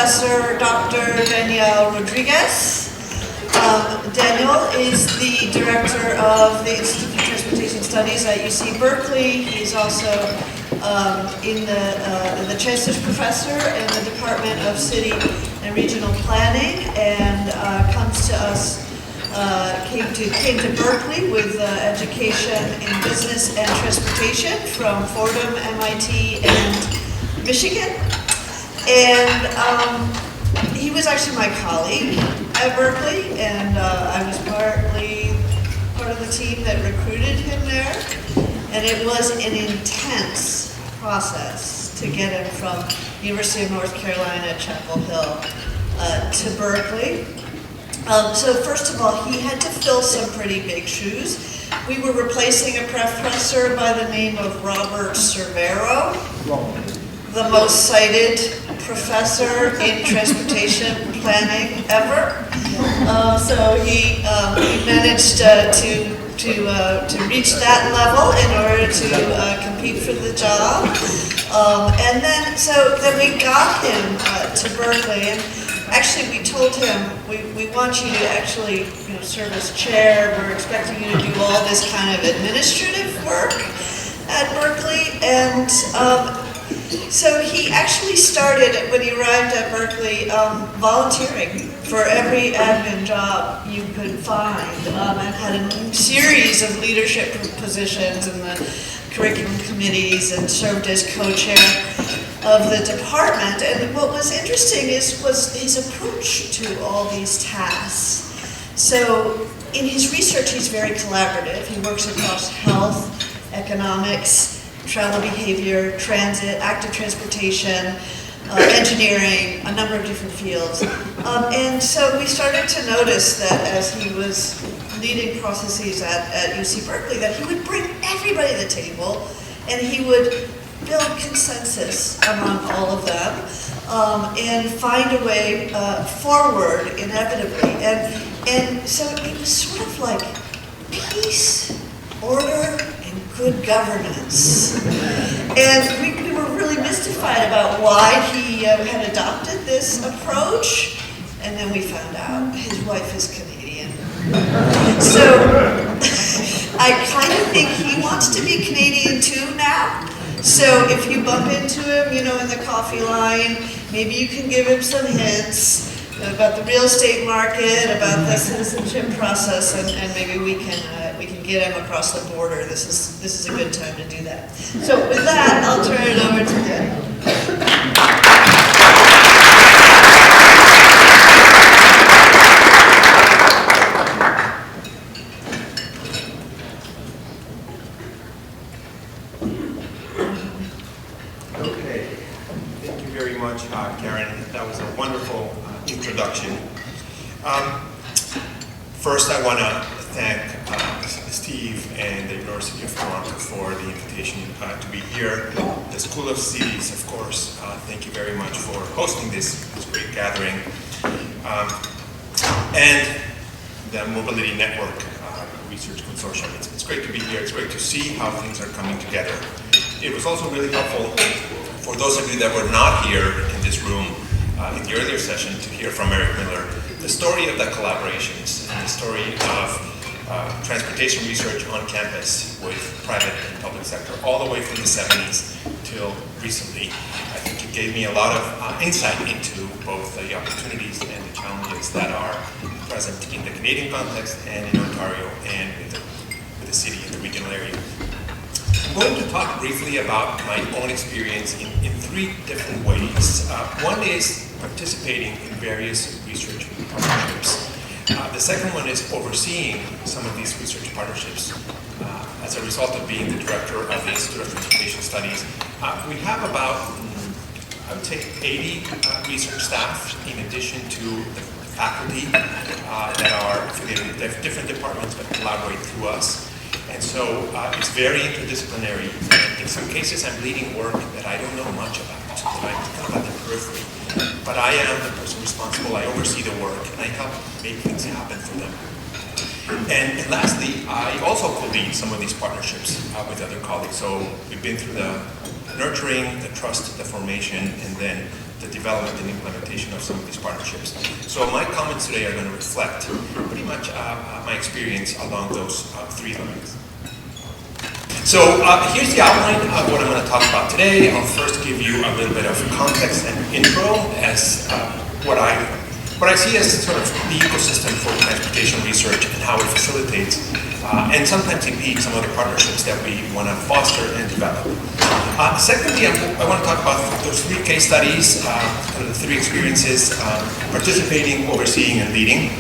Professor Dr. Daniel Rodriguez. Daniel is the director of the Institute for Transportation Studies at UC Berkeley. He's also in the Chancellor's Professor in the Department of City and Regional Planning, and comes to us, came to Berkeley with education in business and transportation from Fordham, MIT, and Michigan. And he was actually my colleague at Berkeley, and I was part of the team that recruited him there. And it was an intense process to get him from University of North Carolina at Chapel Hill to Berkeley. So first of all, he had to fill some pretty big shoes. We were replacing a professor by the name of Robert Cervero, the most cited professor in transportation planning ever. So he managed to reach that level in order to compete for the job. And then we got him to Berkeley, and actually we told him, we want you to actually serve as chair. We're expecting you to do all this kind of administrative work at Berkeley. And so he actually started, when he arrived at Berkeley, volunteering for every admin job you could find, and had a series of leadership positions in the curriculum committees, and served as co-chair of the department. And what was interesting was his approach to all these tasks. So in his research, he's very collaborative. He works across health, economics, travel behavior, transit, active transportation, engineering, a number of different fields. And so we started to notice that as he was leading processes at UC Berkeley, that he would bring everybody to the table, and he would build consensus among all of them, and find a way forward inevitably. And so it was sort of like peace, order, good governance. And we were really mystified about why he had adopted this approach, and then we found out his wife is Canadian. So I kind of think he wants to be Canadian too now. So if you bump into him, in the coffee line, maybe you can give him some hints about the real estate market, about the citizenship process, and maybe we can get him across the border. This is a good time to do that. So with that, I'll turn it over to Daniel. Okay, thank you very much, Karen. That was a wonderful introduction. First, I want to thank Steve and the University of Toronto for the invitation to be here. The School of Cities, of course, thank you very much for hosting this great gathering. And the Mobility Network Research Consortium. It's great to be here. It's great to see how things are coming together. It was also really helpful for those of you that were not here in this room in the earlier session to hear from Eric Miller the story of the collaborations and the story of transportation research on campus with private and public sector, all the way from the 70s till recently. I think it gave me a lot of insight into both the opportunities and the challenges that are present in the Canadian context and in Ontario and with the city and the regional area. I'm going to talk briefly about my own experience in three different ways. One is participating in various research partnerships. The second one is overseeing some of these research partnerships as a result of being the director of the Institute of Transportation Studies. We have about, I would say, 80 research staff in addition to the faculty that are affiliated with different departments that collaborate through us. And so it's very interdisciplinary. In some cases, I'm leading work that I don't know much about, that I'm kind of at the periphery. But I am the person responsible. I oversee the work, and I help make things happen for them. And lastly, I also co-lead some of these partnerships with other colleagues. So we've been through the nurturing, the trust, the formation, and then the development and implementation of some of these partnerships. So my comments today are going to reflect pretty much my experience along those three lines. So here's the outline of what I'm going to talk about today. I'll first give you a little bit of context and intro as what I see as sort of the ecosystem for transportation research and how it facilitates and sometimes impedes some of the partnerships that we want to foster and develop. Secondly, I want to talk about those three case studies, kind of the three experiences, participating, overseeing, and leading.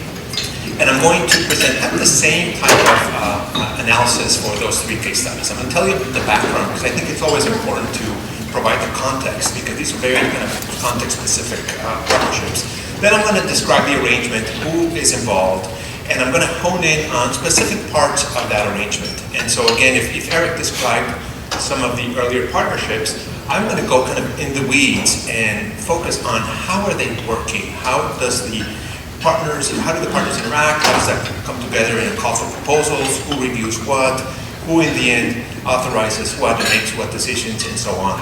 And I'm going to present the same type of analysis for those three case studies. I'm going to tell you the background because I think it's always important to provide the context because these are very kind of context-specific partnerships. Then I'm going to describe the arrangement, who is involved, and I'm going to hone in on specific parts of that arrangement. And so again, if Eric described some of the earlier partnerships, I'm going to go kind of in the weeds and focus on how are they working, how do the partners interact, how does that come together in a call for proposals, who reviews what, who in the end authorizes what and makes what decisions, and so on.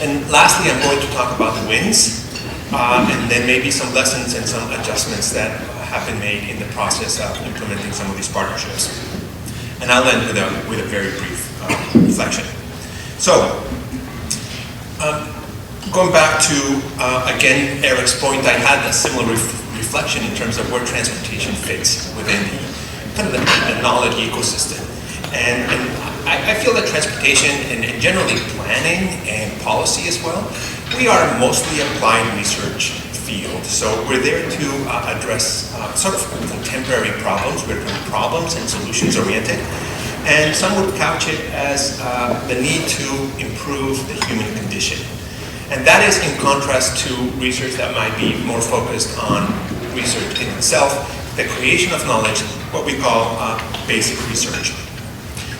And lastly, I'm going to talk about the wins, and then maybe some lessons and some adjustments that have been made in the process of implementing some of these partnerships. And I'll end with a very brief reflection. So, going back to, again, Eric's point, I had a similar reflection in terms of where transportation fits within the knowledge ecosystem. And I feel that transportation and generally planning and policy as well, we are mostly applied research field. So we're there to address sort of contemporary problems. We're problems and solutions oriented. And some would couch it as the need to improve the human condition. And that is in contrast to research that might be more focused on research in itself, the creation of knowledge, what we call basic research.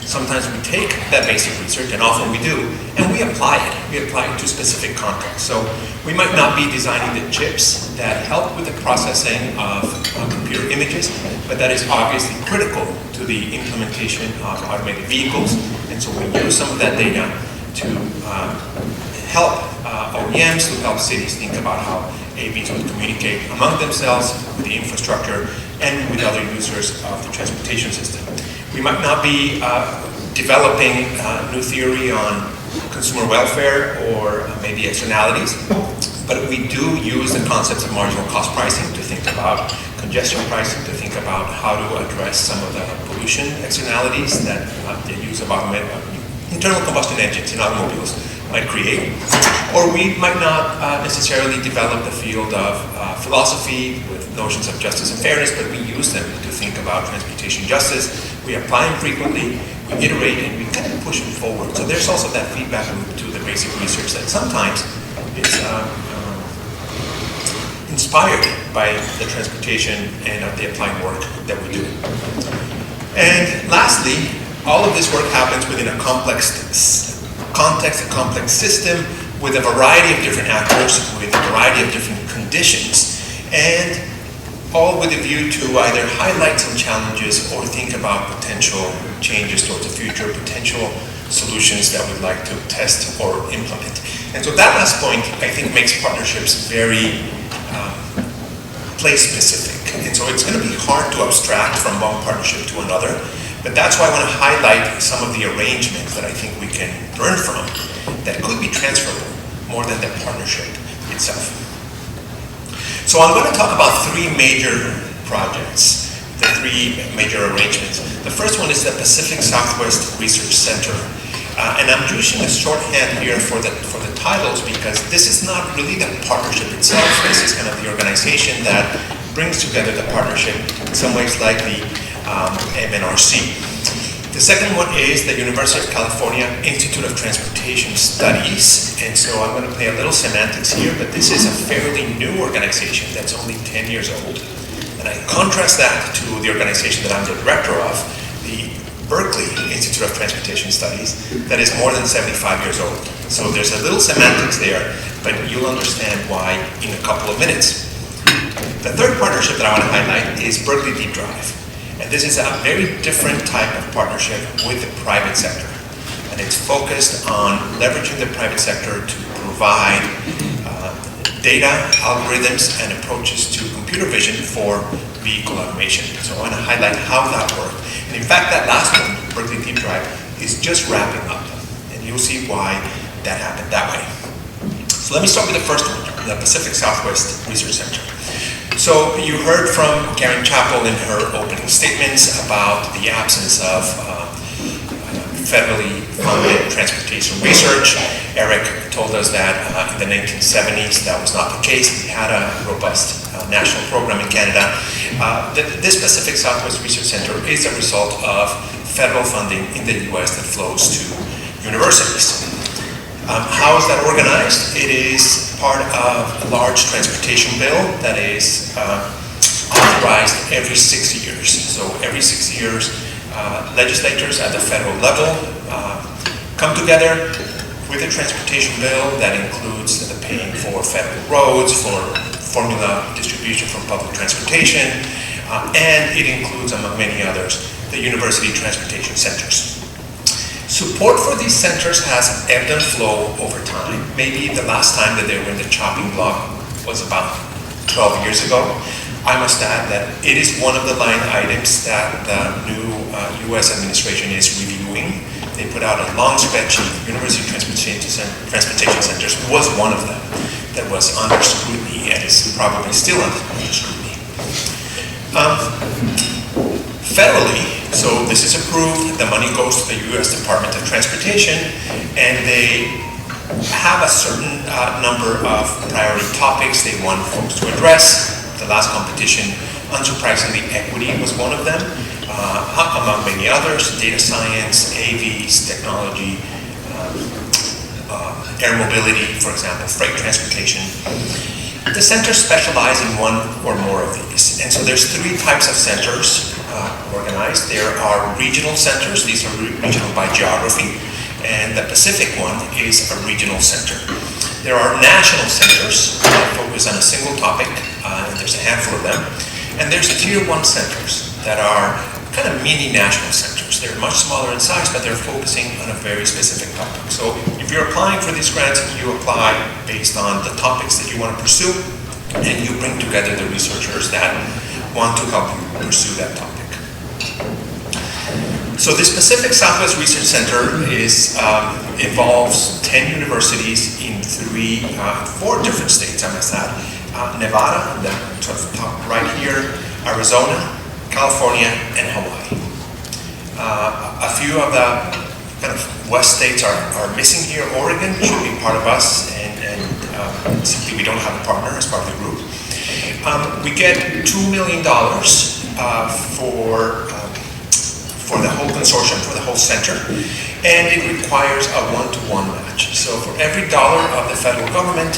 Sometimes we take that basic research, and often we do, and we apply it. We apply it to specific contexts. So we might not be designing the chips that help with the processing of computer images, but that is obviously critical to the implementation of automated vehicles. And so we use some of that data to help OEMs, to help cities think about how AVs would communicate among themselves with the infrastructure and with other users of the transportation system. We might not be developing new theory on consumer welfare or maybe externalities, but we do use the concepts of marginal cost pricing to think about congestion pricing, to think about how to address some of the pollution externalities that the use of internal combustion engines in automobiles might create. Or we might not necessarily develop the field of philosophy with notions of justice and fairness, but we use them to think about transportation justice. We apply them frequently, we iterate, and we kind of push them forward. So there's also that feedback loop to the basic research that sometimes is inspired by the transportation and the applied work that we do. And lastly, all of this work happens within a complex context, a complex system with a variety of different actors, with a variety of different conditions, and all with a view to either highlight some challenges or think about potential changes towards the future, potential solutions that we'd like to test or implement. And so that last point, I think, makes partnerships very place-specific. And so it's going to be hard to abstract from one partnership to another, but that's why I want to highlight some of the arrangements that I think we can learn from that could be transferable more than the partnership itself. So I'm going to talk about three major projects, the three major arrangements. The first one is the Pacific Southwest Research Center. And I'm using a shorthand here for the titles because this is not really the partnership itself. This is kind of the organization that brings together the partnership in some ways like the MNRC. The second one is the University of California Institute of Transportation Studies. And so I'm going to play a little semantics here, but this is a fairly new organization that's only 10 years old. And I contrast that to the organization that I'm the director of, the Berkeley Institute of Transportation Studies, that is more than 75 years old. So there's a little semantics there, but you'll understand why in a couple of minutes. The third partnership that I want to highlight is Berkeley Deep Drive. And this is a very different type of partnership with the private sector. And it's focused on leveraging the private sector to provide data, algorithms, and approaches to computer vision for vehicle automation. So I want to highlight how that worked. And in fact, that last one, Berkeley Deep Drive, is just wrapping up. And you'll see why that happened that way. So let me start with the first one, the Pacific Southwest Research Center. So you heard from Karen Chappell in her opening statements about the absence of federally funded transportation research. Eric told us that in the 1970s that was not the case. We had a robust national program in Canada. This Pacific Southwest Research Center is a result of federal funding in the US that flows to universities. How is that organized? It is part of a large transportation bill that is authorized every 6 years. So every 6 years, legislators at the federal level come together with a transportation bill that includes the paying for federal roads, for formula distribution from public transportation, and it includes, among many others, the university transportation centers. Support for these centers has ebbed and flowed over time. Maybe the last time that they were in the chopping block was about 12 years ago. I must add that it is one of the line items that the new U.S. administration is reviewing. They put out a long spreadsheet. University transportation centers was one of them that was under scrutiny and is probably still under scrutiny. Federally, so this is approved, the money goes to the U.S. Department of Transportation, and they have a certain number of priority topics they want folks to address. The last competition, unsurprisingly, equity was one of them, among many others, data science, AVs, technology, air mobility, for example, freight transportation. The centers specialize in one or more of these. And so there's 3 types of centers organized. There are regional centers. These are regional by geography. And the Pacific one is a regional center. There are national centers that focus on a single topic. There's a handful of them. And there's tier 1 centers that are kind of mini national centers. They're much smaller in size, but they're focusing on a very specific topic. So if you're applying for these grants, you apply based on the topics that you want to pursue, and you bring together the researchers that want to help you pursue that topic. So this Pacific Southwest Research Center involves 10 universities in 4 different states, I must add. Nevada, the sort of top right here, Arizona, California, and Hawaii. A few of the kind of west states are missing here. Oregon should be part of us, and simply we don't have a partner as part of the group. We get $2 million for the whole consortium, for the whole center, and it requires a 1-to-1 match. So for every dollar of the federal government,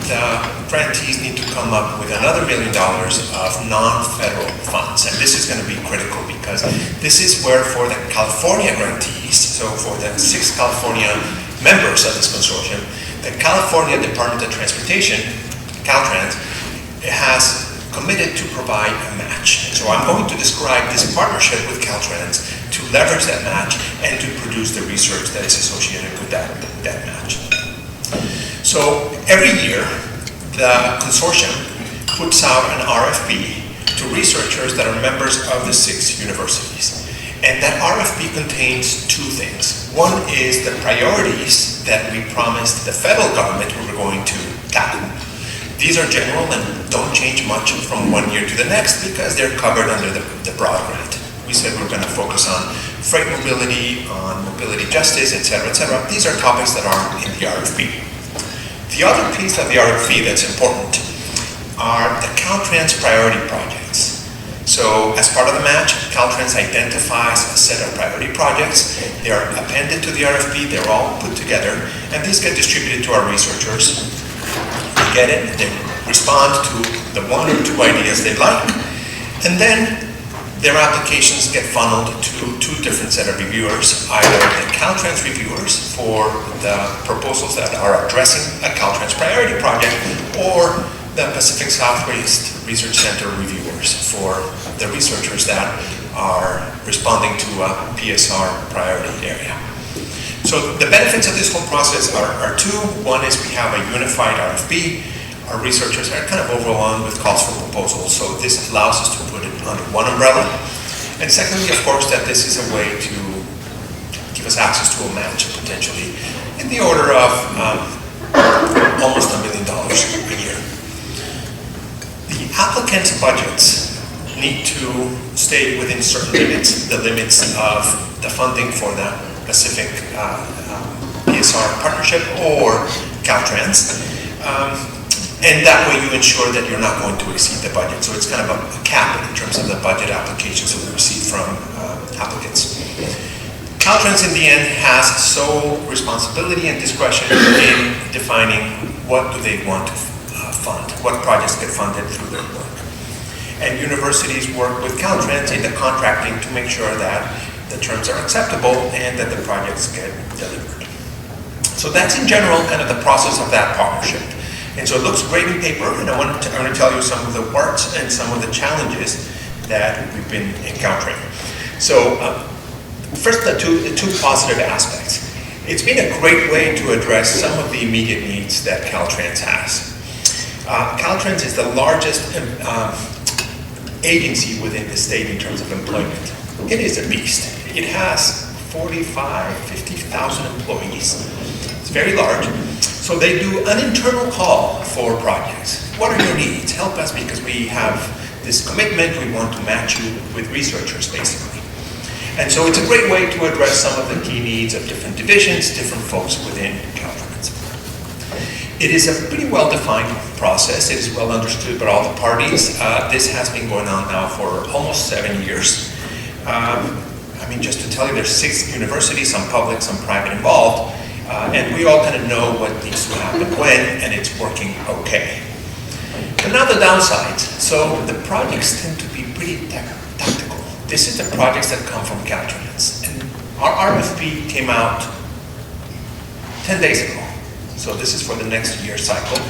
the grantees need to come up with another $1 million of non-federal funds. And this is going to be critical because this is where for the California grantees, so for the 6 California members of this consortium, the California Department of Transportation, Caltrans, has committed to provide a match. So I'm going to describe this partnership with Caltrans to leverage that match and to produce the research that is associated with that match. So every year, the consortium puts out an RFP to researchers that are members of the 6 universities. And that RFP contains 2 things. One is the priorities that we promised the federal government we were going to tackle. These are general and don't change much from one year to the next because they're covered under the broad grant. We said we're going to focus on freight mobility, on mobility justice, et cetera, et cetera. These are topics that are in the RFP. The other piece of the RFP that's important are the Caltrans priority projects. So as part of the match, Caltrans identifies a set of priority projects. They are appended to the RFP, they're all put together, and these get distributed to our researchers. They get it, they respond to the 1 or 2 ideas they like, and then their applications get funneled to 2 different set of reviewers, either the Caltrans reviewers for the proposals that are addressing a Caltrans priority project, or the Pacific Southwest Research Center reviewers for the researchers that are responding to a PSR priority area. So the benefits of this whole process are 2. One is we have a unified RFP. our researchers are kind of overwhelmed with calls for proposals, so this allows us to put it under one umbrella. And secondly, of course, that this is a way to give us access to a match potentially in the order of almost $1 million a year. The applicants' budgets need to stay within certain limits, the limits of the funding for that specific PSR partnership or Caltrans. And that way you ensure that you're not going to exceed the budget. So it's kind of a cap in terms of the budget applications that we receive from applicants. Caltrans in the end has sole responsibility and discretion in defining what do they want to fund, what projects get funded through their work. And universities work with Caltrans in the contracting to make sure that the terms are acceptable and that the projects get delivered. So that's in general kind of the process of that partnership. And so it looks great in paper, and I'm going to tell you some of the warts and some of the challenges that we've been encountering. So first, the two positive aspects. It's been a great way to address some of the immediate needs that Caltrans has. Caltrans is the largest agency within the state in terms of employment. It is a beast. It has 50,000 employees. It's very large. So they do an internal call for projects. What are your needs? Help us because we have this commitment. We want to match you with researchers, basically. And so it's a great way to address some of the key needs of different divisions, different folks within Caltrans. It is a pretty well-defined process. It is well understood by all the parties. This has been going on now for almost 7 years. I mean, just to tell you, there's 6 universities, some public, some private involved. And we all kind of know what needs to happen when, and it's working okay. But now the downsides. So the projects tend to be pretty tactical. This is the projects that come from Caltrans. And our RFP came out 10 days ago. So this is for the next year cycle.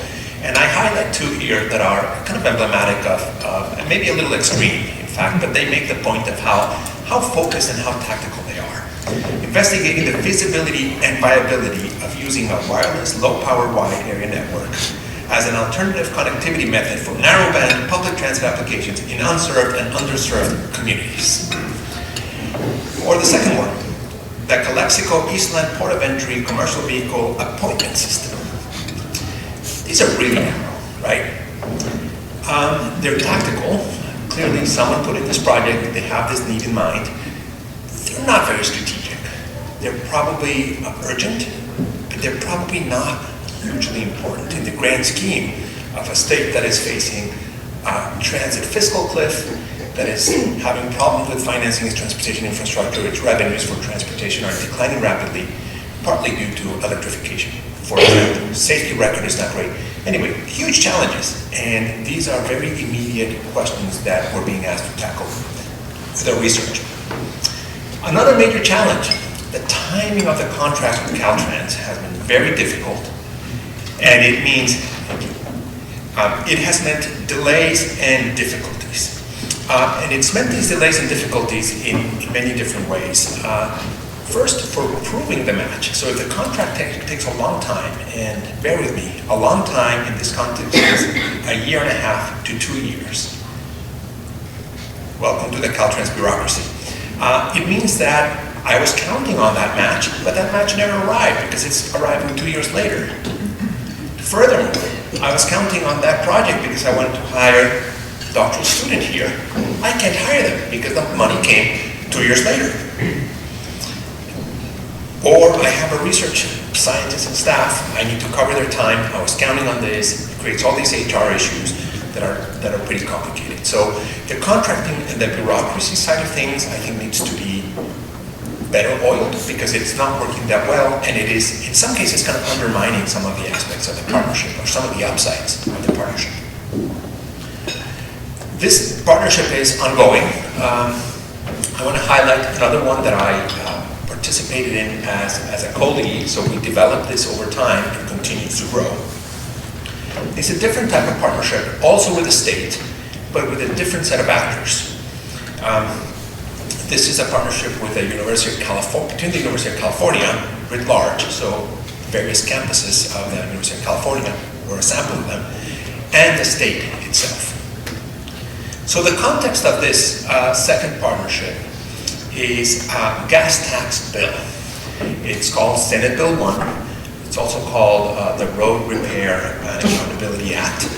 And I highlight 2 here that are kind of emblematic of and maybe a little extreme, in fact, but they make the point of how focused and how tactical they are. Investigating the feasibility and viability of using a wireless, low-power wide area network as an alternative connectivity method for narrowband public transit applications in unserved and underserved communities. Or the second one, the Calexico Eastland Port of Entry commercial vehicle appointment system. These are really narrow, right? They're tactical. Clearly, someone put in this project, they have this need in mind. They're not very strategic. They're probably urgent, but they're probably not hugely important in the grand scheme of a state that is facing a transit fiscal cliff, that is having problems with financing its transportation infrastructure. Its revenues for transportation are declining rapidly, partly due to electrification. For example, safety record is not great. Anyway, huge challenges, and these are very immediate questions that we're being asked to tackle with our research. Another major challenge, the timing of the contract with Caltrans has been very difficult, and it means it has meant delays and difficulties. And it's meant these delays and difficulties in many different ways. First, for proving the match. So if the contract takes a long time, and bear with me, a long time in this context is 1.5 years to 2 years. Welcome to the Caltrans bureaucracy. It means that I was counting on that match, but that match never arrived because it's arriving 2 years later. Furthermore, I was counting on that project because I wanted to hire a doctoral student here. I can't hire them because the money came 2 years later. Or I have a research scientist and staff. I need to cover their time. I was counting on this. It creates all these HR issues that are pretty complicated. So the contracting and the bureaucracy side of things, I think, needs to be better oiled because it's not working that well, and it is, in some cases, kind of undermining some of the aspects of the partnership or some of the upsides of the partnership. This partnership is ongoing. I want to highlight another one that I participated in as a co-lead, so we developed this over time and continues to grow. It's a different type of partnership, also with the state, but with a different set of actors. This is a partnership with the University of California, between the University of California writ large, so various campuses of the University of California, or a sample of them, and the state itself. So the context of this second partnership is a gas tax bill. It's called Senate Bill 1. It's also called the Road Repair and Accountability Act.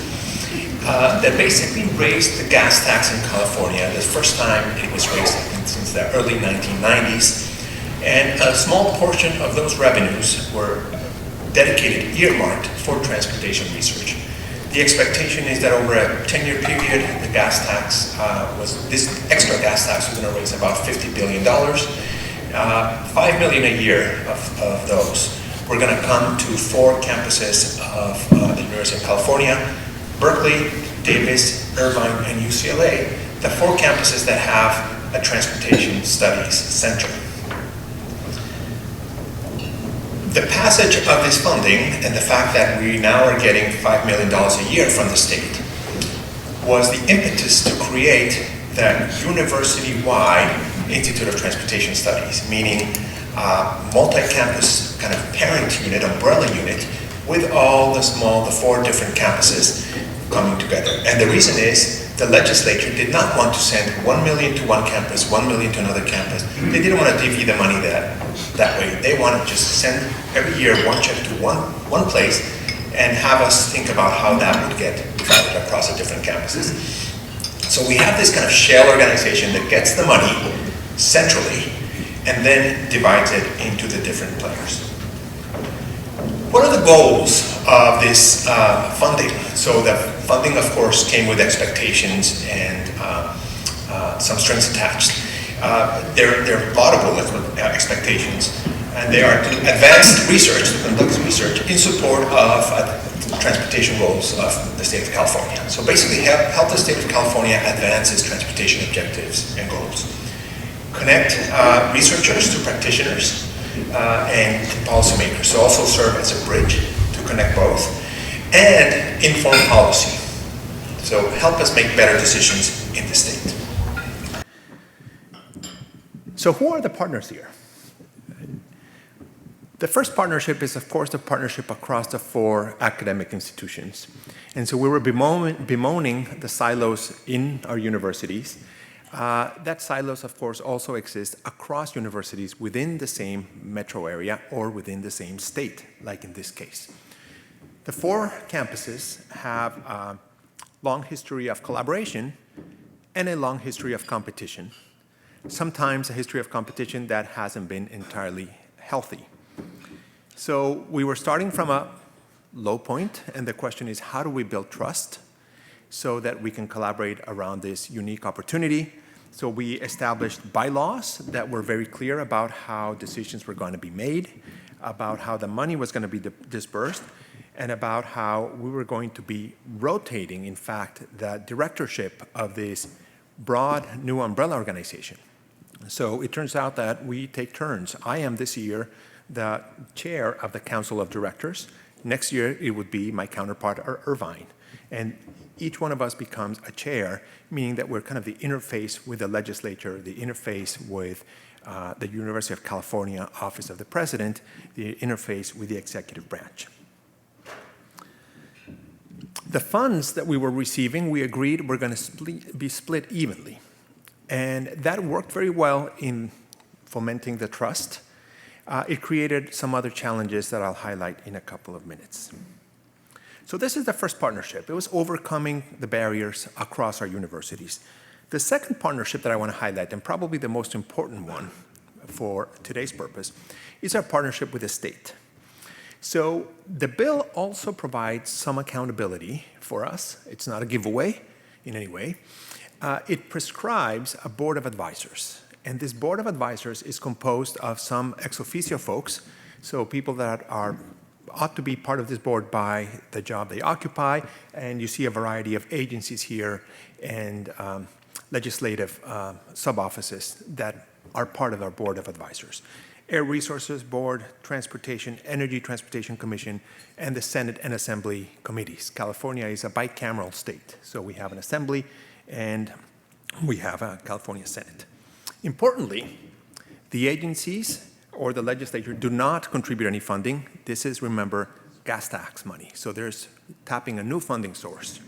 That basically raised the gas tax in California. The first time it was raised since the early 1990s. And a small portion of those revenues were dedicated, earmarked for transportation research. The expectation is that over a 10-year period, the gas tax this extra gas tax was going to raise about $50 billion. $5 million a year of those were going to come to 4 campuses of the University of California: Berkeley, Davis, Irvine, and UCLA, the 4 campuses that have a transportation studies center. The passage of this funding and the fact that we now are getting $5 million a year from the state was the impetus to create the university-wide Institute of Transportation Studies, meaning multi-campus kind of parent unit, umbrella unit, with all the 4 different campuses coming together. And the reason is the legislature did not want to send $1 million to one campus, $1 million to another campus. They didn't want to divvy the money that way. They wanted to just send every year one check to one place and have us think about how that would get divided across the different campuses. So we have this kind of shell organization that gets the money centrally and then divides it into the different players. What are the goals of this funding? So the funding, of course, came with expectations and some strings attached. They're laudable expectations, and they are to advance research, to conduct research in support of transportation goals of the state of California. So basically help the state of California advance its transportation objectives and goals. Connect researchers to practitioners and policymakers, so also serve as a bridge to connect both, and inform policy. So help us make better decisions in the state. So who are the partners here? The first partnership is, of course, the partnership across the 4 academic institutions. And so we were bemoaning the silos in our universities. That silos, of course, also exist across universities within the same metro area or within the same state, like in this case. The 4 campuses have a long history of collaboration and a long history of competition. Sometimes a history of competition that hasn't been entirely healthy. So we were starting from a low point, and the question is, how do we build trust so that we can collaborate around this unique opportunity? So we established bylaws that were very clear about how decisions were going to be made, about how the money was going to be dispersed, and about how we were going to be rotating, in fact, the directorship of this broad new umbrella organization. So it turns out that we take turns. I am this year the chair of the Council of Directors. Next year, it would be my counterpart, Irvine. And each one of us becomes a chair, meaning that we're kind of the interface with the legislature, the interface with the University of California Office of the President, the interface with the executive branch. The funds that we were receiving, we agreed were going to be split evenly. And that worked very well in fomenting the trust. It created some other challenges that I'll highlight in a couple of minutes. So this is the first partnership. It was overcoming the barriers across our universities. The second partnership that I want to highlight, and probably the most important one for today's purpose, is our partnership with the state. So the bill also provides some accountability for us. It's not a giveaway in any way. It prescribes a board of advisors. And this board of advisors is composed of some ex officio folks, so people that ought to be part of this board by the job they occupy. And you see a variety of agencies here and legislative sub-offices that are part of our board of advisors. Air Resources Board, Transportation, Energy Transportation Commission, and the Senate and Assembly committees. California is a bicameral state, so we have an assembly and we have a California Senate. Importantly, the agencies or the legislature do not contribute any funding. This is, remember, gas tax money. So there's tapping a new funding source.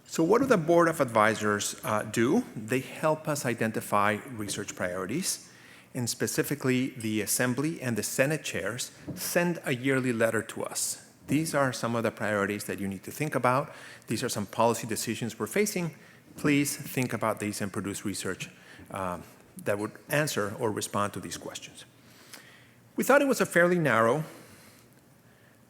So what do the Board of Advisors do? They help us identify research priorities, and specifically the Assembly and the Senate chairs send a yearly letter to us. These are some of the priorities that you need to think about. These are some policy decisions we're facing. Please think about these and produce research that would answer or respond to these questions. We thought it was a fairly narrow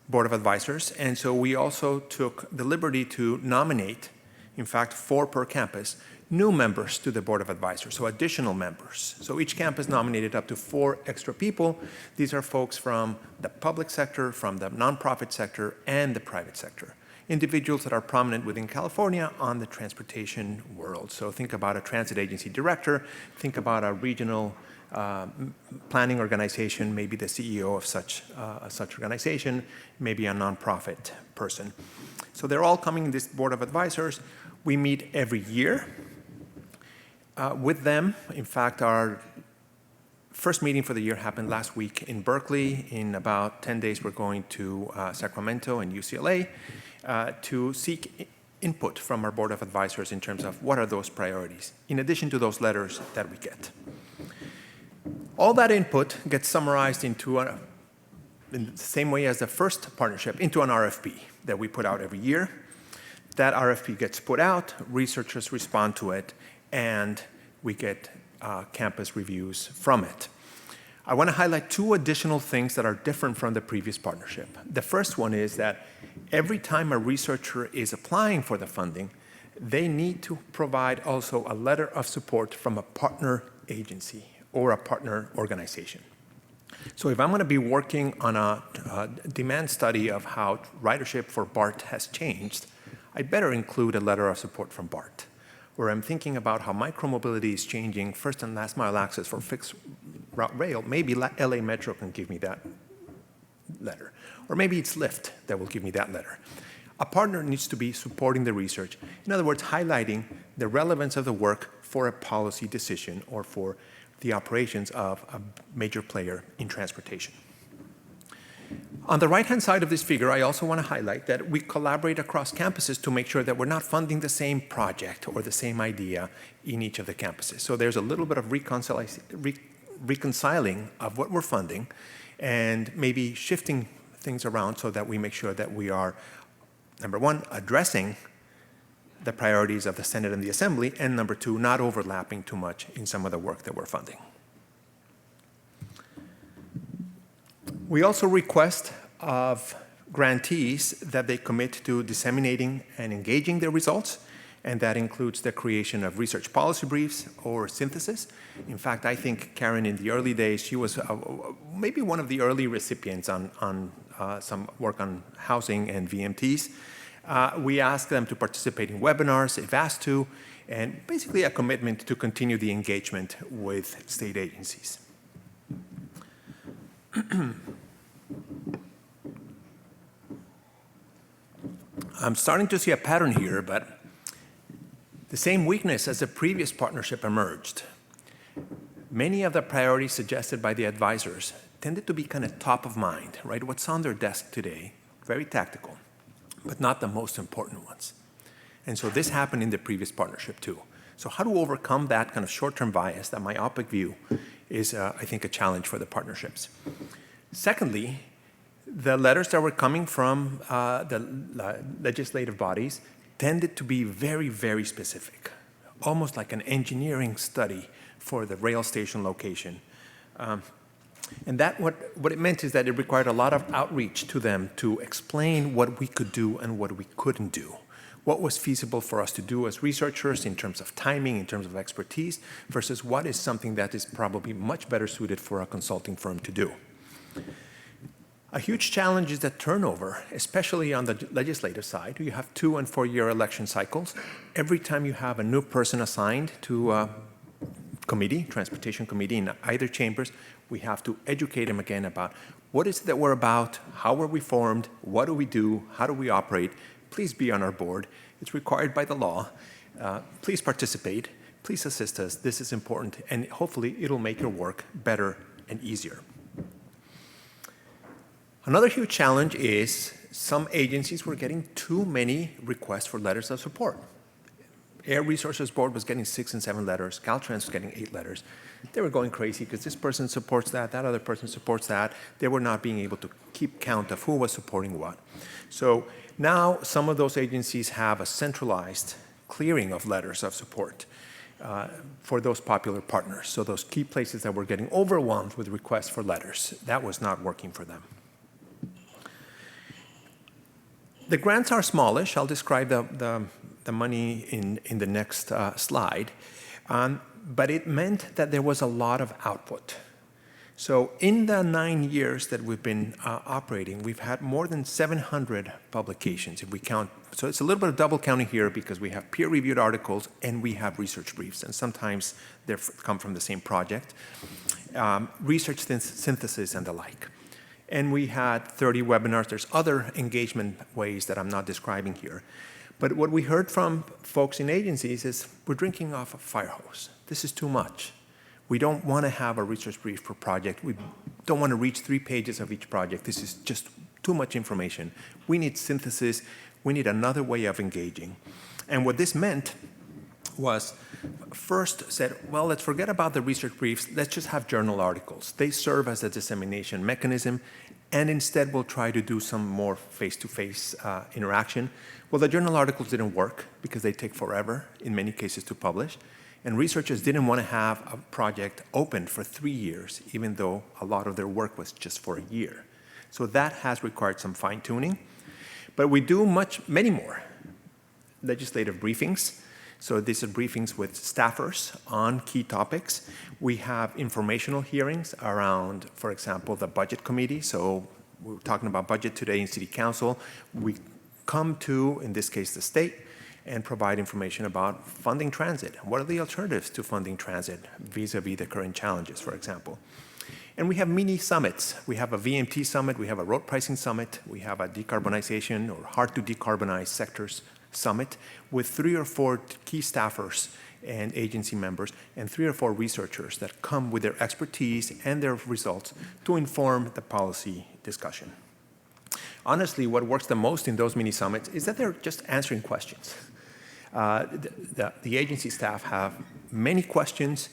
Board of Advisors, and so we also took the liberty to nominate, in fact, 4 per campus, new members to the Board of Advisors, so additional members. So each campus nominated up to 4 extra people. These are folks from the public sector, from the nonprofit sector, and the private sector. Individuals that are prominent within California on the transportation world. So think about a transit agency director, think about a regional planning organization, maybe the CEO of such organization, maybe a nonprofit person. So they're all coming in this Board of Advisors. We meet every year with them. In fact, our first meeting for the year happened last week in Berkeley. In about 10 days, we're going to Sacramento and UCLA to seek input from our Board of Advisors in terms of what are those priorities, in addition to those letters that we get. All that input gets summarized into in the same way as the first partnership, into an RFP that we put out every year. That RFP gets put out, researchers respond to it, and we get campus reviews from it. I want to highlight 2 additional things that are different from the previous partnership. The first one is that every time a researcher is applying for the funding, they need to provide also a letter of support from a partner agency or a partner organization. So if I'm going to be working on a demand study of how ridership for BART has changed, I better include a letter of support from BART. Where I'm thinking about how micromobility is changing first and last mile access for fixed route rail, maybe LA Metro can give me that letter. Or maybe it's Lyft that will give me that letter. A partner needs to be supporting the research. In other words, highlighting the relevance of the work for a policy decision or for the operations of a major player in transportation. On the right-hand side of this figure, I also want to highlight that we collaborate across campuses to make sure that we're not funding the same project or the same idea in each of the campuses. So there's a little bit of reconciling of what we're funding and maybe shifting things around so that we make sure that we are, number 1, addressing the priorities of the Senate and the Assembly, and number 2, not overlapping too much in some of the work that we're funding. We also request of grantees that they commit to disseminating and engaging their results, and that includes the creation of research policy briefs or synthesis. In fact, I think Karen, in the early days, she was maybe one of the early recipients on some work on housing and VMTs. We ask them to participate in webinars if asked to, and basically a commitment to continue the engagement with state agencies. I'm starting to see a pattern here, but the same weakness as the previous partnership emerged. Many of the priorities suggested by the advisors tended to be kind of top of mind, right? What's on their desk today, very tactical, but not the most important ones. And so this happened in the previous partnership too. So how to overcome that kind of short-term bias, that myopic view, is, I think, a challenge for the partnerships. Secondly, the letters that were coming from the legislative bodies tended to be very, very specific, almost like an engineering study for the rail station location. And that what it meant is that it required a lot of outreach to them to explain what we could do and what we couldn't do. What was feasible for us to do as researchers in terms of timing, in terms of expertise, versus what is something that is probably much better suited for a consulting firm to do. A huge challenge is the turnover, especially on the legislative side. You have 2- and 4-year election cycles. Every time you have a new person assigned to a committee, transportation committee in either chambers, we have to educate them again about what is it that we're about, how were we formed, what do we do, how do we operate. Please be on our board. It's required by the law. Please participate. Please assist us. This is important, and hopefully it'll make your work better and easier. Another huge challenge is some agencies were getting too many requests for letters of support. Air Resources Board was getting 6 and 7 letters. Caltrans was getting 8 letters. They were going crazy because this person supports that, that other person supports that. They were not being able to keep count of who was supporting what. So now some of those agencies have a centralized clearing of letters of support for those popular partners. So those key places that were getting overwhelmed with requests for letters, that was not working for them. The grants are smallish. I'll describe the money in the next slide. But it meant that there was a lot of output. So in the 9 years that we've been operating, we've had more than 700 publications, if we count. So it's a little bit of double counting here because we have peer-reviewed articles and we have research briefs, and sometimes they come from the same project, research synthesis and the like. And we had 30 webinars. There's other engagement ways that I'm not describing here. But what we heard from folks in agencies is we're drinking off a fire hose. This is too much. We don't want to have a research brief per project. We don't want to reach 3 pages of each project. This is just too much information. We need synthesis. We need another way of engaging. And what this meant was first said, well, let's forget about the research briefs. Let's just have journal articles. They serve as a dissemination mechanism, and instead we'll try to do some more face-to-face interaction. Well, the journal articles didn't work because they take forever, in many cases, to publish. And researchers didn't want to have a project open for 3 years, even though a lot of their work was just for a year. So that has required some fine-tuning. But we do many more legislative briefings. So these are briefings with staffers on key topics. We have informational hearings around, for example, the budget committee. So we're talking about budget today in City Council. We come to, in this case, the state, and provide information about funding transit. What are the alternatives to funding transit vis-a-vis the current challenges, for example? And we have mini summits. We have a VMT summit, we have a road pricing summit, we have a decarbonization or hard to decarbonize sectors summit with 3 or 4 key staffers and agency members and 3 or 4 researchers that come with their expertise and their results to inform the policy discussion. Honestly, what works the most in those mini summits is that they're just answering questions. The agency staff have many questions.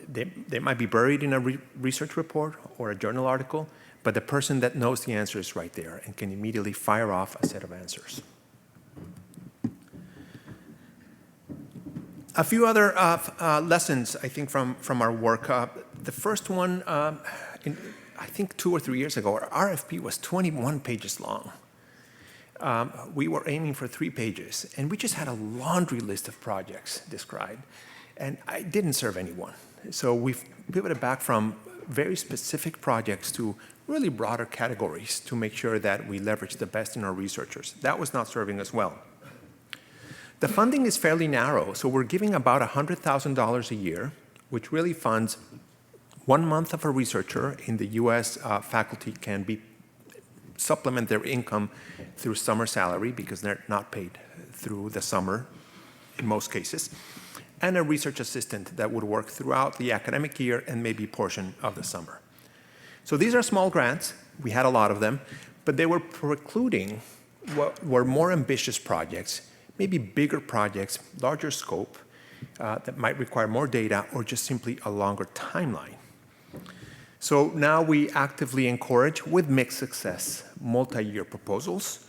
They might be buried in a research report or a journal article, but the person that knows the answer is right there and can immediately fire off a set of answers. A few other lessons, I think, from our work. The first one, I think 2 or 3 years ago, our RFP was 21 pages long. We were aiming for 3 pages, and we just had a laundry list of projects described, and I didn't serve anyone. So we've pivoted back from very specific projects to really broader categories to make sure that we leverage the best in our researchers. That was not serving us well. The funding is fairly narrow, so we're giving about $100,000 a year, which really funds 1 month of a researcher in the U.S. Faculty can supplement their income through summer salary because they're not paid through the summer in most cases, and a research assistant that would work throughout the academic year and maybe a portion of the summer. So these are small grants. We had a lot of them, but they were precluding what were more ambitious projects, maybe bigger projects, larger scope, that might require more data or just simply a longer timeline. So now we actively encourage, with mixed success, multi-year proposals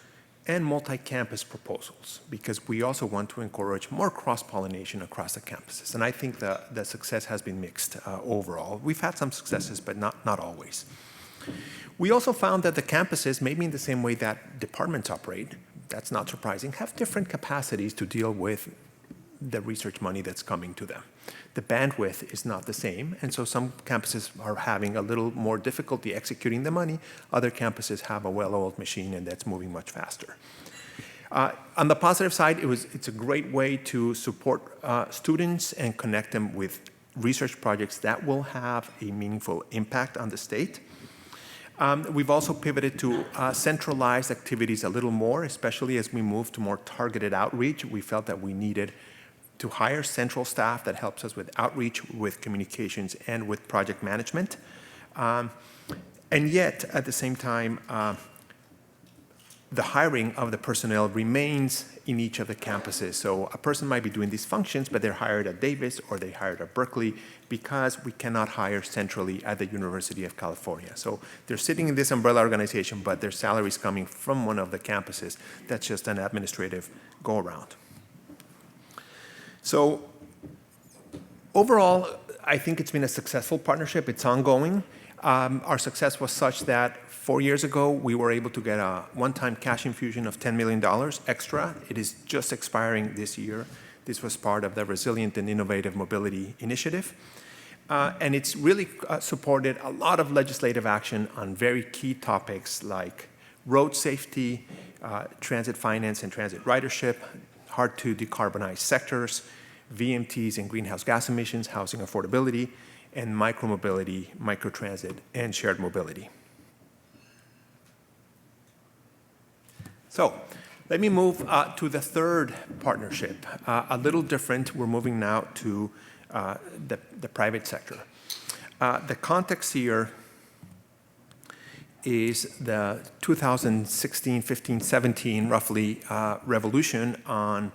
and multi-campus proposals, because we also want to encourage more cross-pollination across the campuses. And I think the success has been mixed overall. We've had some successes, but not always. We also found that the campuses, maybe in the same way that departments operate, that's not surprising, have different capacities to deal with the research money that's coming to them. The bandwidth is not the same, and so some campuses are having a little more difficulty executing the money. Other campuses have a well-oiled machine, and that's moving much faster. On the positive side, it's a great way to support students and connect them with research projects that will have a meaningful impact on the state. We've also pivoted to centralized activities a little more, especially as we move to more targeted outreach. We felt that we needed to hire central staff that helps us with outreach, with communications, and with project management. And yet, at the same time, the hiring of the personnel remains in each of the campuses. So a person might be doing these functions, but they're hired at Davis or they hired at Berkeley because we cannot hire centrally at the University of California. So they're sitting in this umbrella organization, but their salary is coming from one of the campuses. That's just an administrative go-around. So overall, I think it's been a successful partnership. It's ongoing. Our success was such that 4 years ago, we were able to get a one-time cash infusion of $10 million extra. It is just expiring this year. This was part of the Resilient and Innovative Mobility Initiative. And it's really supported a lot of legislative action on very key topics like road safety, transit finance and transit ridership, hard to decarbonize sectors, VMTs and greenhouse gas emissions, housing affordability, and micromobility, microtransit, and shared mobility. So let me move to the third partnership, a little different. We're moving now to the private sector. The context here is the 2016, 15, 17, roughly, revolution on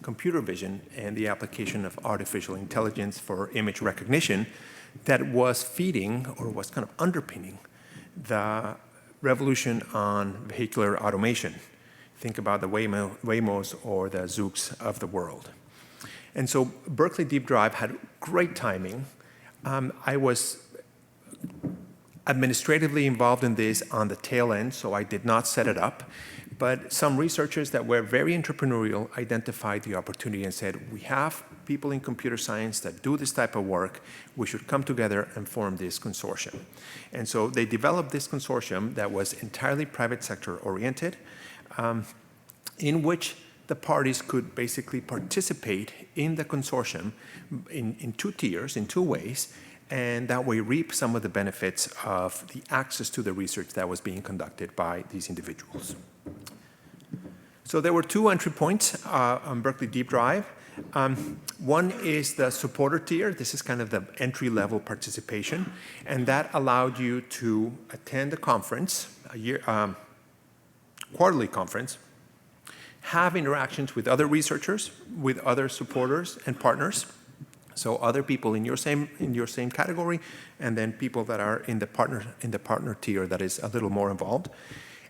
computer vision and the application of artificial intelligence for image recognition that was feeding or was kind of underpinning the revolution on vehicular automation. Think about the Waymos or the Zooks of the world. And so Berkeley Deep Drive had great timing. I was administratively involved in this on the tail end, so I did not set it up. But some researchers that were very entrepreneurial identified the opportunity and said, we have people in computer science that do this type of work. We should come together and form this consortium. And so they developed this consortium that was entirely private sector oriented, in which the parties could basically participate in the consortium in two tiers, in two ways, and that way reap some of the benefits of the access to the research that was being conducted by these individuals. So there were two entry points on Berkeley Deep Drive. One is the supporter tier. This is kind of the entry-level participation, and that allowed you to attend a conference, quarterly conference, have interactions with other researchers, with other supporters and partners, so other people in your same category, and then people that are in the partner tier that is a little more involved.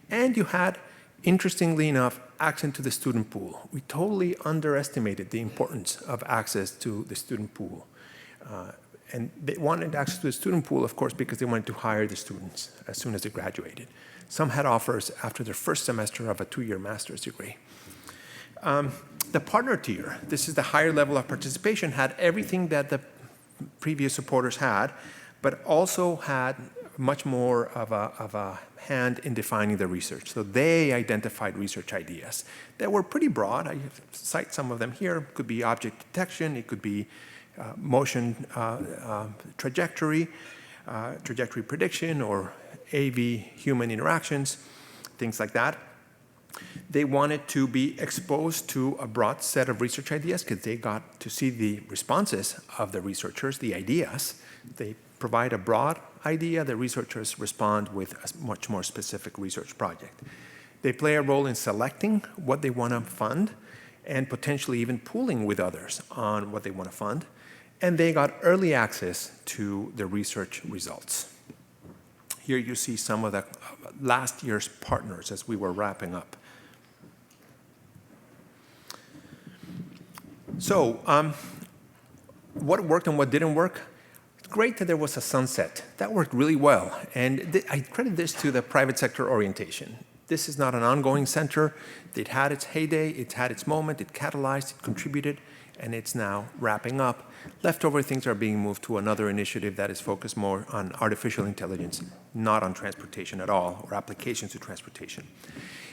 And you had, interestingly enough, access to the student pool. We totally underestimated the importance of access to the student pool. And they wanted access to the student pool, of course, because they wanted to hire the students as soon as they graduated. Some had offers after their first semester of a 2-year master's degree. The partner tier, this is the higher level of participation, had everything that the previous supporters had, but also had much more of a hand in defining the research. So they identified research ideas that were pretty broad. I cite some of them here. It could be object detection. It could be motion trajectory prediction, or AV human interactions, things like that. They wanted to be exposed to a broad set of research ideas because they got to see the responses of the researchers, the ideas. They provide a broad idea, the researchers respond with a much more specific research project. They play a role in selecting what they want to fund and potentially even pooling with others on what they want to fund. And they got early access to the research results. Here you see some of the last year's partners as we were wrapping up. So what worked and what didn't work? It's great that there was a sunset. That worked really well. And I credit this to the private sector orientation. This is not an ongoing center. It had its heyday, it had its moment, it catalyzed, it contributed, and it's now wrapping up. Leftover things are being moved to another initiative that is focused more on artificial intelligence, not on transportation at all, or applications to transportation.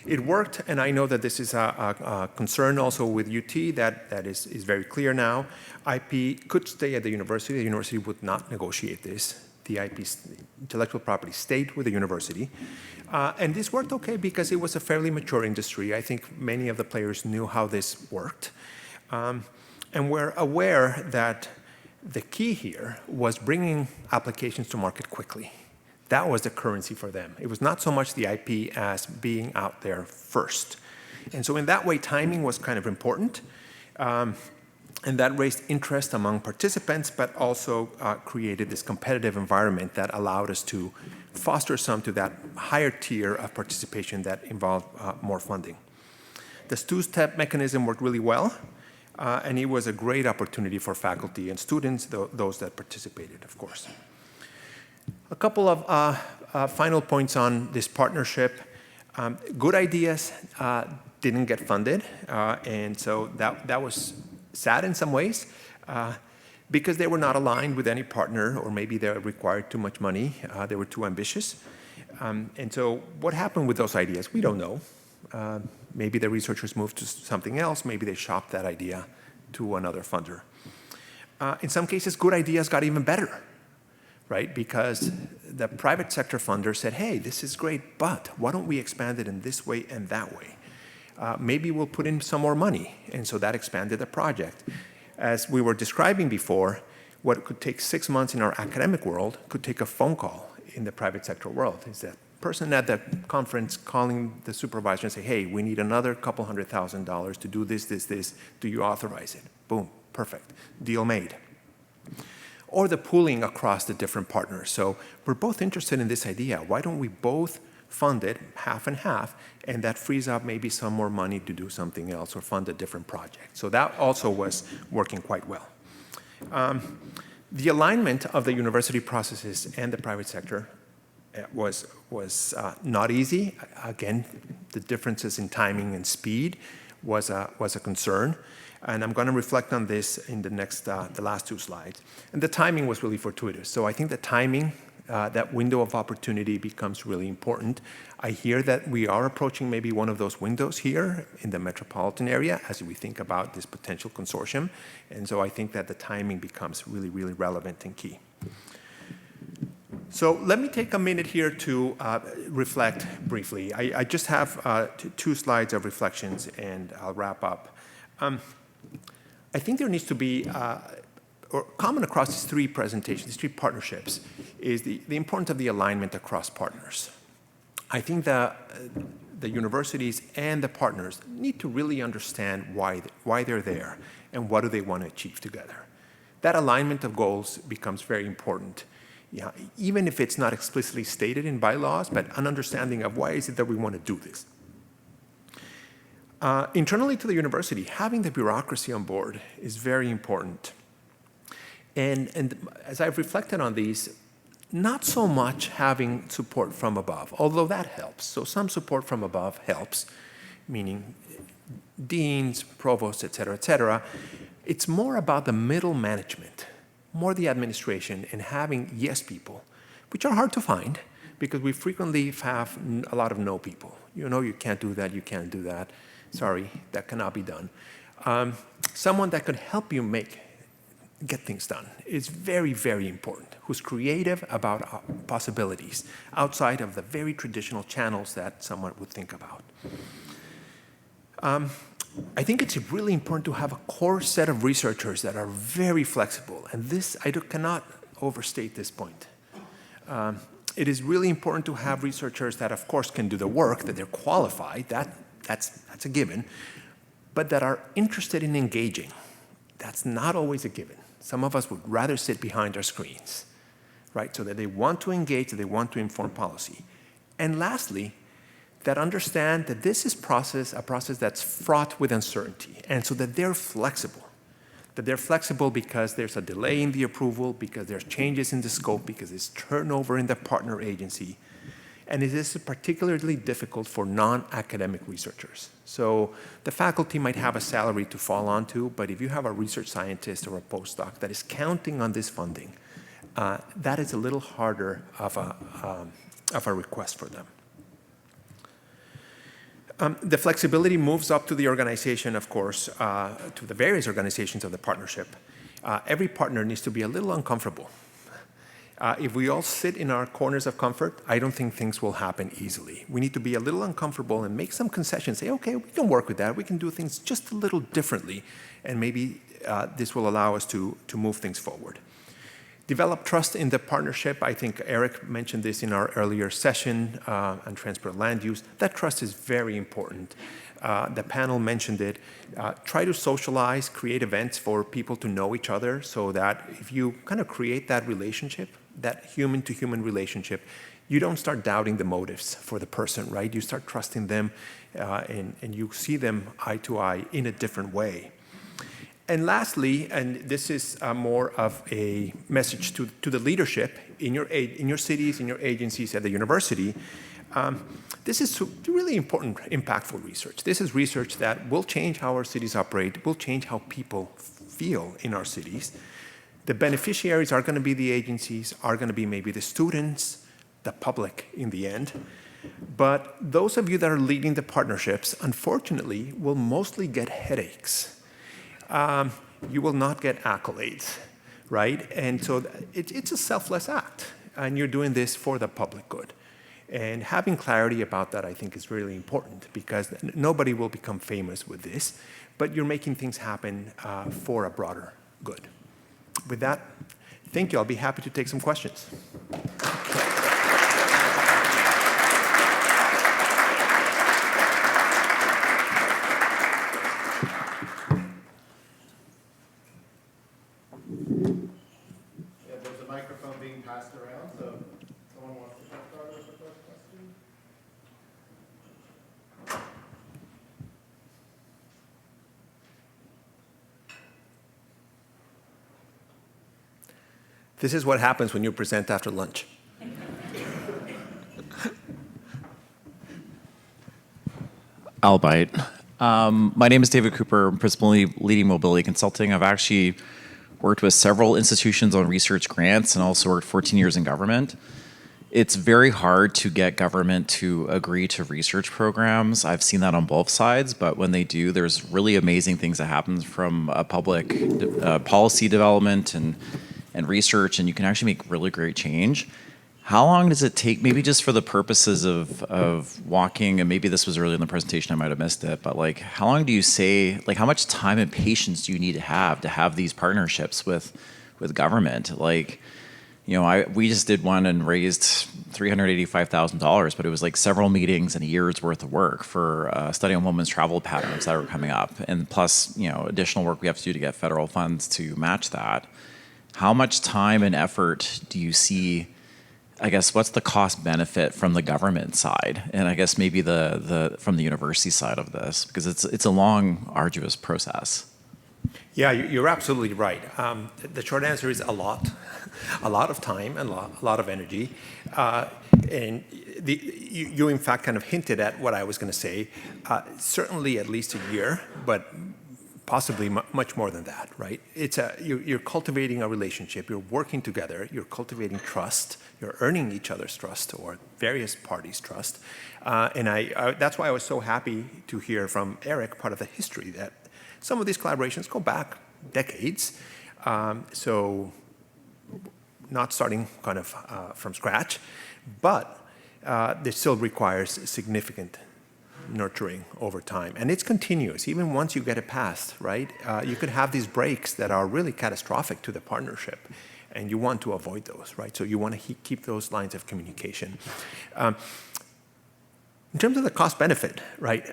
It worked, and I know that this is a concern also with UT that is very clear now. IP could stay at the university. The university would not negotiate this. The IP, intellectual property, stayed with the university. And this worked okay because it was a fairly mature industry. I think many of the players knew how this worked. And we're aware that the key here was bringing applications to market quickly. That was the currency for them. It was not so much the IP as being out there first. And so in that way, timing was kind of important. And that raised interest among participants, but also created this competitive environment that allowed us to foster some to that higher tier of participation that involved more funding. The two-step mechanism worked really well, and it was a great opportunity for faculty and students, those that participated, of course. A couple of final points on this partnership. Good ideas didn't get funded, and so that was sad in some ways, because they were not aligned with any partner, or maybe they required too much money, they were too ambitious. And so what happened with those ideas? We don't know. Maybe the researchers moved to something else, maybe they shopped that idea to another funder. In some cases, good ideas got even better, right? Because the private sector funder said, hey, this is great, but why don't we expand it in this way and that way? Maybe we'll put in some more money, and so that expanded the project. As we were describing before, what could take 6 months in our academic world could take a phone call in the private sector world. It's that person at the conference calling the supervisor and say, hey, we need another couple $100,000 to do this, this, this. Do you authorize it? Boom, perfect, deal made. Or the pooling across the different partners. So we're both interested in this idea. Why don't we both fund it half and half, and that frees up maybe some more money to do something else or fund a different project. So that also was working quite well. The alignment of the university processes and the private sector was not easy. Again, the differences in timing and speed was a concern. And I'm going to reflect on this in the last two slides. And the timing was really fortuitous. So I think the timing, that window of opportunity becomes really important. I hear that we are approaching maybe one of those windows here in the metropolitan area as we think about this potential consortium. And so I think that the timing becomes really, really relevant and key. So let me take a minute here to reflect briefly. I just have 2 slides of reflections, and I'll wrap up. I think there needs to be, or common across these 3 presentations, these 3 partnerships, is the importance of the alignment across partners. I think the universities and the partners need to really understand why they're there and what do they want to achieve together. That alignment of goals becomes very important. Yeah, even if it's not explicitly stated in bylaws, but an understanding of why is it that we want to do this. Internally to the university, having the bureaucracy on board is very important. And as I've reflected on these, not so much having support from above, although that helps. So some support from above helps, meaning deans, provosts, et cetera, et cetera. It's more about the middle management, more the administration, and having yes people, which are hard to find because we frequently have a lot of no people. You know, you can't do that, you can't do that. Sorry, that cannot be done. Someone that could help you get things done is very, very important, who's creative about possibilities outside of the very traditional channels that someone would think about. I think it's really important to have a core set of researchers that are very flexible, and this, I cannot overstate this point. It is really important to have researchers that, of course, can do the work, that they're qualified, that's a given, but that are interested in engaging. That's not always a given. Some of us would rather sit behind our screens, right? So that they want to engage, that they want to inform policy. And lastly, that understand that this is a process that's fraught with uncertainty, and so that they're flexible. That they're flexible because there's a delay in the approval, because there's changes in the scope, because there's turnover in the partner agency. And it is particularly difficult for non-academic researchers. So the faculty might have a salary to fall onto, but if you have a research scientist or a postdoc that is counting on this funding, that is a little harder of a request for them. The flexibility moves up to the organization, of course, to the various organizations of the partnership. Every partner needs to be a little uncomfortable. If we all sit in our corners of comfort, I don't think things will happen easily. We need to be a little uncomfortable and make some concessions. Say, okay, we can work with that. We can do things just a little differently, and maybe this will allow us to move things forward. Develop trust in the partnership. I think Eric mentioned this in our earlier session on transparent land use. That trust is very important. The panel mentioned it. Try to socialize, create events for people to know each other so that if you kind of create that relationship, that human-to-human relationship, you don't start doubting the motives for the person, right? You start trusting them and you see them eye to eye in a different way. And lastly, and this is more of a message to the leadership in your cities, in your agencies, at the university, this is really important, impactful research. This is research that will change how our cities operate, will change how people feel in our cities. The beneficiaries are going to be the agencies, are going to be maybe the students, the public in the end. But those of you that are leading the partnerships, unfortunately, will mostly get headaches. You will not get accolades, right? And so it's a selfless act, and you're doing this for the public good. And having clarity about that, I think, is really important because nobody will become famous with this, but you're making things happen for a broader good. With that, thank you. I'll be happy to take some questions. Passed around, so if someone wants to start with the first question. This is what happens when you present after lunch. I'll bite. My name is David Cooper. I'm principally leading mobility consulting. I've actually worked with several institutions on research grants and also worked 14 years in government. It's very hard to get government to agree to research programs. I've seen that on both sides, but when they do, there's really amazing things that happen from public policy development and research, and you can actually make really great change. How long does it take, maybe just for the purposes of walking, and maybe this was early in the presentation, I might have missed it, but like, how long do you say, like, how much time and patience do you need to have these partnerships with government? Like, you know, we just did one and raised $385,000, but it was like several meetings and a year's worth of work for a study on women's travel patterns that were coming up, and plus, you know, additional work we have to do to get federal funds to match that. How much time and effort do you see? I guess what's the cost benefit from the government side, and I guess maybe the from the university side of this, because it's a long, arduous process. Yeah, you're absolutely right. The short answer is a lot of time and a lot of energy, and you in fact kind of hinted at what I was going to say. Certainly at least a year, but possibly much more than that, right? You're cultivating a relationship, you're working together, you're cultivating trust, you're earning each other's trust or various parties' trust. And that's why I was so happy to hear from Eric part of the history that some of these collaborations go back decades. So not starting kind of from scratch, but this still requires significant nurturing over time. And it's continuous, even once you get it past, right? You could have these breaks that are really catastrophic to the partnership, and you want to avoid those, right? So you want to keep those lines of communication. In terms of the cost benefit, right?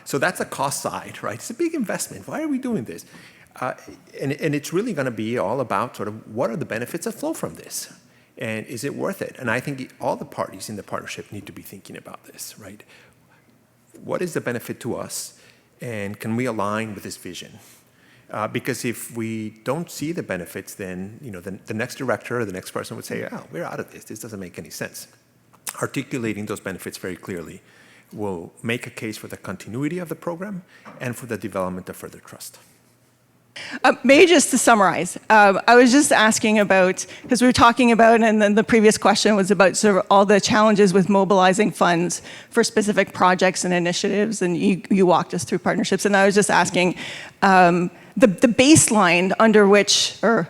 So that's the cost side, right? It's a big investment. Why are we doing this? And it's really going to be all about sort of what are the benefits that flow from this? And is it worth it? And I think all the parties in the partnership need to be thinking about this, right? What is the benefit to us, and can we align with this vision? Because if we don't see the benefits, then the next director or the next person would say, "Oh, we're out of this. This doesn't make any sense." Articulating those benefits very clearly will make a case for the continuity of the program and for the development of further trust. Maybe just to summarize, I was just asking about, because we were talking about, and then the previous question was about sort of all the challenges with mobilizing funds for specific projects and initiatives, and you walked us through partnerships, and I was just asking the baseline under which, the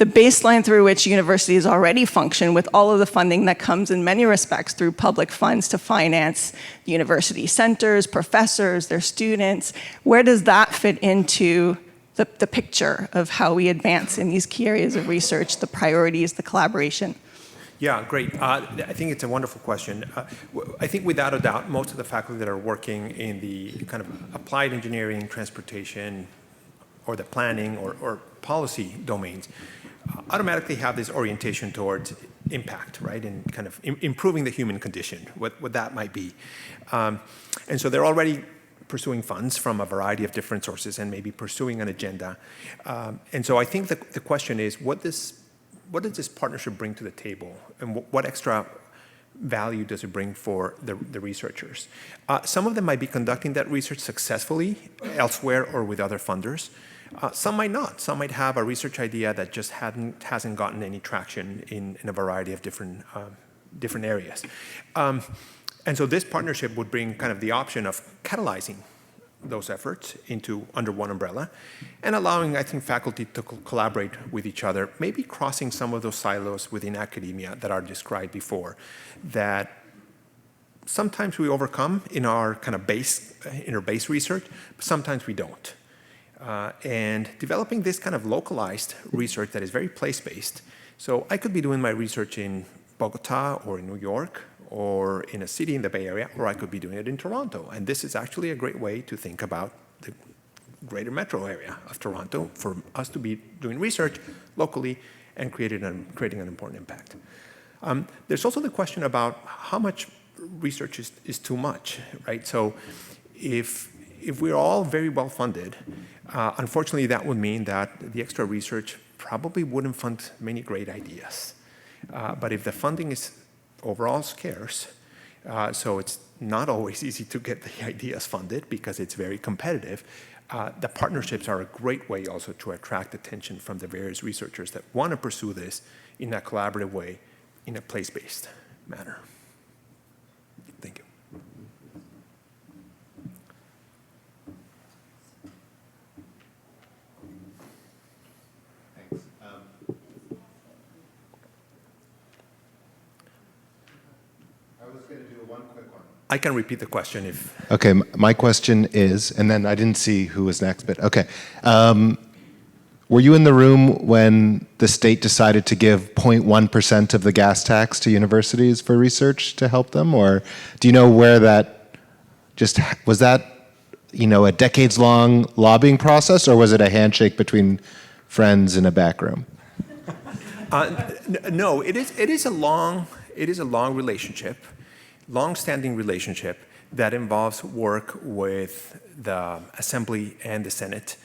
baseline through which universities already function with all of the funding that comes in many respects through public funds to finance university centers, professors, their students, where does that fit into the picture of how we advance in these key areas of research, the priorities, the collaboration? Yeah, great. I think it's a wonderful question. I think without a doubt, most of the faculty that are working in the kind of applied engineering, transportation, or the planning or policy domains automatically have this orientation towards impact, right? And kind of improving the human condition, what that might be. And so they're already pursuing funds from a variety of different sources and maybe pursuing an agenda. And so I think the question is, what does this partnership bring to the table, and what extra value does it bring for the researchers? Some of them might be conducting that research successfully elsewhere or with other funders. Some might not. Some might have a research idea that just hasn't gotten any traction in a variety of different areas. And so this partnership would bring kind of the option of catalyzing those efforts under one umbrella and allowing, I think, faculty to collaborate with each other, maybe crossing some of those silos within academia that are described before, that sometimes we overcome in our kind of base research, but sometimes we don't. And developing this kind of localized research that is very place-based. So I could be doing my research in Bogota or in New York or in a city in the Bay Area, or I could be doing it in Toronto. And this is actually a great way to think about the greater metro area of Toronto for us to be doing research locally and creating an important impact. There's also the question about how much research is too much, right? So if we're all very well funded, unfortunately that would mean that the extra research probably wouldn't fund many great ideas. But if the funding is overall scarce, so it's not always easy to get the ideas funded because it's very competitive, the partnerships are a great way also to attract attention from the various researchers that want to pursue this in a collaborative way, in a place-based manner. Thank you. Thanks. I was going to do one quick one. I can repeat the question if... Okay, my question is, and then I didn't see who was next, but okay. Were you in the room when the state decided to give 0.1% of the gas tax to universities for research to help them? Or do you know where that was that, a decades-long lobbying process, or was it a handshake between friends in a back room? No, it is a long relationship, long-standing relationship that involves work with the Assembly and the Senate,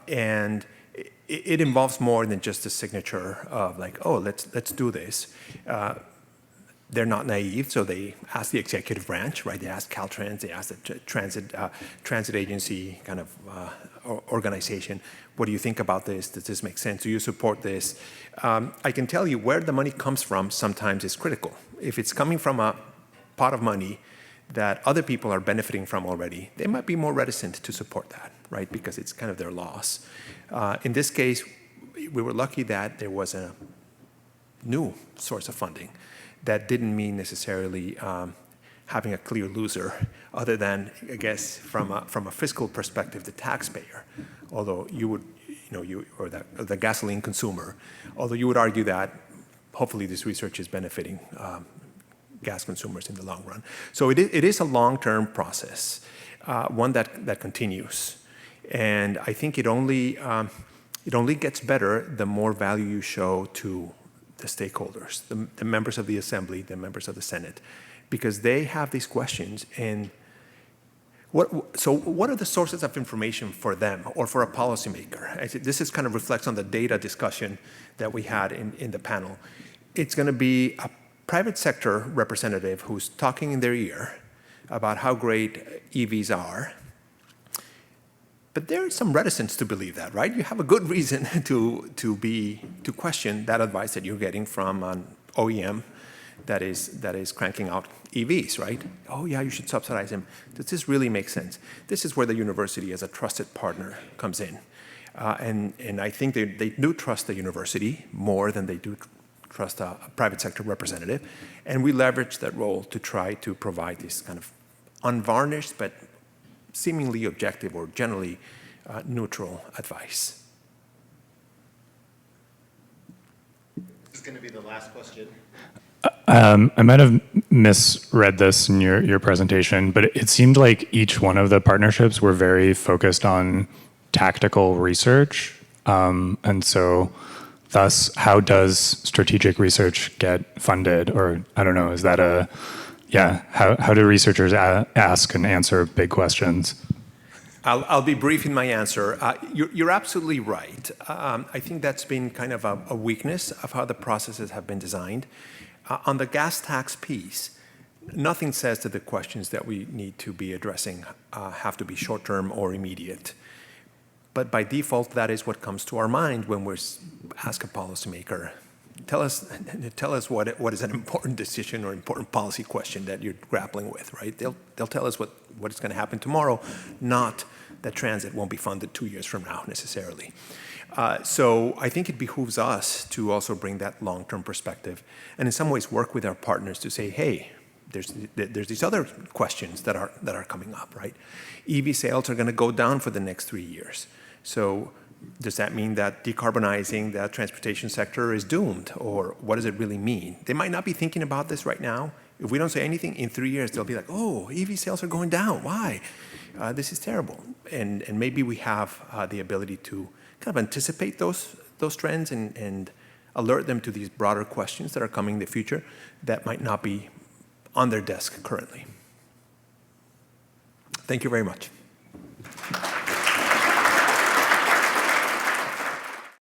and it involves more than just a signature of like, oh, let's do this. They're not naive, so they ask the executive branch, right? They ask Caltrans, they ask the transit agency kind of organization, what do you think about this? Does this make sense? Do you support this? I can tell you where the money comes from sometimes is critical. If it's coming from a pot of money that other people are benefiting from already, they might be more reticent to support that, right? Because it's kind of their loss. In this case, we were lucky that there was a new source of funding that didn't mean necessarily having a clear loser, other than, I guess, from a fiscal perspective, the taxpayer. Although you would, or the gasoline consumer, although you would argue that hopefully this research is benefiting gas consumers in the long run. So it is a long-term process, one that continues. And I think it only gets better the more value you show to the stakeholders, the members of the Assembly, the members of the Senate, because they have these questions. And what are the sources of information for them or for a policymaker? This is kind of reflects on the data discussion that we had in the panel. It's going to be a private sector representative who's talking in their ear about how great EVs are. But there is some reticence to believe that, right? You have a good reason to question that advice that you're getting from an OEM that is cranking out EVs, right? Oh yeah, you should subsidize them. Does this really make sense? This is where the university as a trusted partner comes in. And I think they do trust the university more than they do trust a private sector representative. And we leverage that role to try to provide this kind of unvarnished but seemingly objective or generally neutral advice. This is going to be the last question. I might have misread this in your presentation, but it seemed like each one of the partnerships were very focused on tactical research. And so thus, how does strategic research get funded? Or I don't know, is that how do researchers ask and answer big questions? I'll be brief in my answer. You're absolutely right. I think that's been kind of a weakness of how the processes have been designed. On the gas tax piece, nothing says that the questions that we need to be addressing have to be short-term or immediate. But by default, that is what comes to our mind when we ask a policymaker, tell us what is an important decision or important policy question that you're grappling with, right? They'll tell us what is going to happen tomorrow, not that transit won't be funded 2 years from now necessarily. So I think it behooves us to also bring that long-term perspective and in some ways work with our partners to say, hey, there's these other questions that are coming up, right? EV sales are going to go down for the next 3 years. So does that mean that decarbonizing the transportation sector is doomed? Or what does it really mean? They might not be thinking about this right now. If we don't say anything, in 3 years, they'll be like, oh, EV sales are going down. Why? This is terrible. And maybe we have the ability to kind of anticipate those trends and alert them to these broader questions that are coming in the future that might not be on their desk currently. Thank you very much.